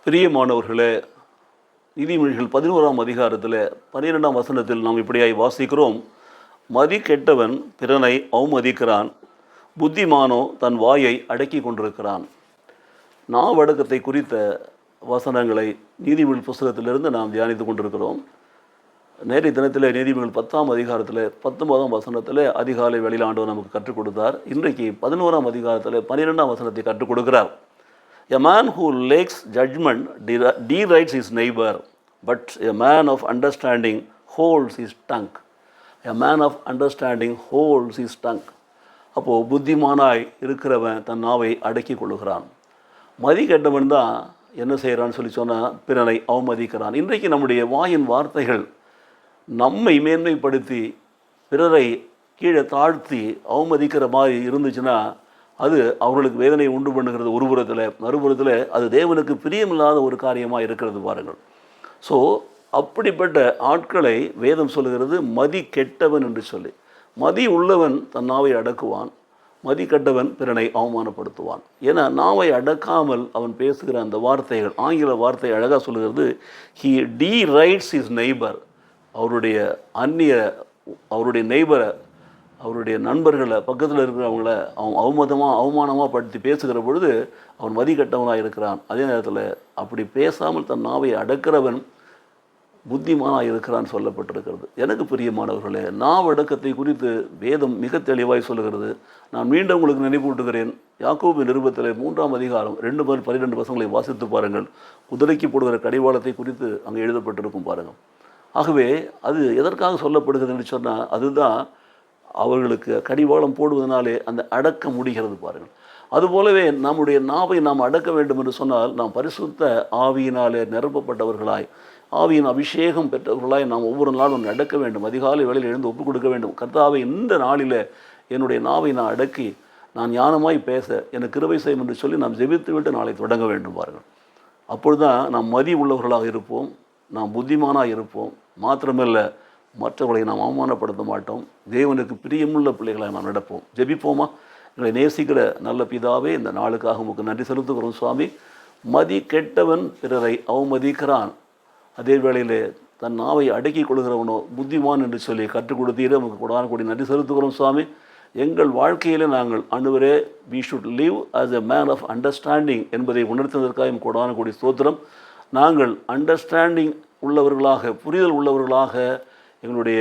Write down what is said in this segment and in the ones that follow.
பிரியமானவர்களே, நீதிமொழிகள் 11ஆம் அதிகாரத்தில் 12ஆம் வசனத்தில் நாம் இப்படியாய் வாசிக்கிறோம். மதி கெட்டவன் பிறனை அவமதிக்கிறான், புத்திமானோ தன் வாயை அடக்கி கொண்டிருக்கிறான். நாவடக்கத்தை குறித்த வசனங்களை நீதிமொழி புஸ்தகத்திலிருந்து நாம் தியானித்து கொண்டிருக்கிறோம். நேற்றைய தினத்தில் நீதிமொழிகள் 10ஆம் அதிகாரத்தில் 19ஆம் வசனத்தில் அதிகாலை வேளையில் ஆண்டவர் நமக்கு கற்றுக் கொடுத்தார். இன்றைக்கு 11ஆம் அதிகாரத்தில் 12ஆம் வசனத்தை கற்றுக் கொடுக்கிறார். A man who lacks judgment derided his neighbor, but a man of understanding holds his tongue. A man of understanding holds his tongue. அப்போது புத்திமானாய் இருக்கிறவன் தன் நாவை அடக்கி கொள்ளுகிறான். மதி கெட்டவன் தான் என்ன செய்கிறான்னு சொல்லி சொன்னால் பிறனை அவமதிக்கிறான். இன்றைக்கு நம்முடைய வாயின் வார்த்தைகள் நம்மை மேன்மைப்படுத்தி பிறரை கீழே தாழ்த்தி அவமதிக்கிற மாதிரி இருந்துச்சுன்னா அது அவர்களுக்கு வேதனை உண்டு பண்ணுகிறது ஒரு புறத்தில். மறுபுறத்தில் அது தேவனுக்கு பிரியமில்லாத ஒரு காரியமாக இருக்கிறது பாருங்கள். ஸோ அப்படிப்பட்ட ஆட்களை வேதம் சொல்லுகிறது மதி கெட்டவன் என்று சொல்லி. மதி உள்ளவன் தன் நாவை அடக்குவான், மதி கெட்டவன் பிறனை அவமானப்படுத்துவான். ஏன்னா நாவை அடக்காமல் அவன் பேசுகிற அந்த வார்த்தைகள், ஆங்கில வார்த்தை அழகாக சொல்லுகிறது, ஹி டீரைட்ஸ் ஹிஸ் நெய்பர். அவருடைய அவருடைய நெய்பரை, அவருடைய நண்பர்களை, பக்கத்தில் இருக்கிறவங்கள அவன் அவமானமாக படுத்தி பேசுகிற பொழுது அவன் மதி கட்டவனாக இருக்கிறான். அதே நேரத்தில் அப்படி பேசாமல் தன் நாவை அடக்கிறவன் புத்திமானாக இருக்கிறான்னு சொல்லப்பட்டிருக்கிறது. எனக்கு பிரியமானவர்களே, நாவடக்கத்தை குறித்து வேதம் மிக தெளிவாய் சொல்லுகிறது. நான் மீண்டும் உங்களுக்கு நினைவூட்டுகிறேன். யாக்கோபு நிருபத்தில் 3ஆம் அதிகாரம் 2-12 வசனங்களை வாசித்து பாருங்கள். குதிரைக்கு போடுகிற கடிவாளத்தை குறித்து அங்கே எழுதப்பட்டிருக்கும் பாருங்கள். ஆகவே அது எதற்காக சொல்லப்படுகிறது என்று சொன்னால் அதுதான் அவர்களுக்கு கடிவாளம் போடுவதனாலே அந்த அடக்க முடிகிறது பாருங்கள். அதுபோலவே நம்முடைய நாவை நாம் அடக்க வேண்டும் என்று சொன்னால் நாம் பரிசுத்த ஆவியினாலே நிரப்பப்பட்டவர்களாய், ஆவியின் அபிஷேகம் பெற்றவர்களாய் நாம் ஒவ்வொரு நாளும் அடக்க வேண்டும். அதிகாலை வேளையில் எழுந்து ஒப்புக் கொடுக்க வேண்டும். கர்த்தாவை இந்த நாளில் என்னுடைய நாவை நான் அடக்கி நான் ஞானமாய் பேச எனக்கு கிருபை செய்யும் என்று சொல்லி நாம் ஜெபித்து விட்டு நாளை தொடங்க வேண்டும் பாருங்கள். அப்பொழுதுதான் நாம் மதி உள்ளவர்களாக இருப்போம், நாம் புத்திமானாக இருப்போம். மாத்திரமல்ல, மற்றவர்களை நாம் அவமானப்படுத்த மாட்டோம். தேவனுக்கு பிரியமுள்ள பிள்ளைகளை நாம் நடப்போம். ஜெபிப்போமா? எங்களை நேசிக்கிற நல்ல பிதாவே, இந்த நாளுக்காக உங்களுக்கு நன்றி செலுத்துகிறோம் சுவாமி. மதி கெட்டவன் பிறரை அவமதிக்கிறான், அதே வேளையிலே தன் நாவை அடக்கி கொள்கிறவனோ புத்திமான் என்று சொல்லி கற்றுக் கொடுத்தீரே, நமக்கு கொடான கூடி நன்றி செலுத்துகிறோம் சுவாமி. எங்கள் வாழ்க்கையில் நாங்கள் ஆண்டவரே, we should live as a man of understanding என்பதை உணர்த்துவதற்காக கொடான கூடி ஸ்தோத்திரம். நாங்கள் அண்டர்ஸ்டாண்டிங் உள்ளவர்களாக, புரிதல் உள்ளவர்களாக, எங்களுடைய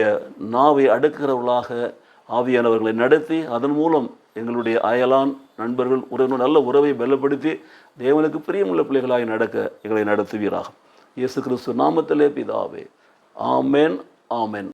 நாவை அடக்கிறவர்களாக ஆவியானவர்களை நடத்தி அதன் மூலம் எங்களுடைய அயலான் நண்பர்கள் உறவினர் நல்ல உறவை பலப்படுத்தி தேவனுக்கு பிரியமுள்ள பிள்ளைகளாக நடக்க எங்களை நடத்துவீராக. இயேசு கிறிஸ்து நாமத்திலே பிதாவே, ஆமென், ஆமென்.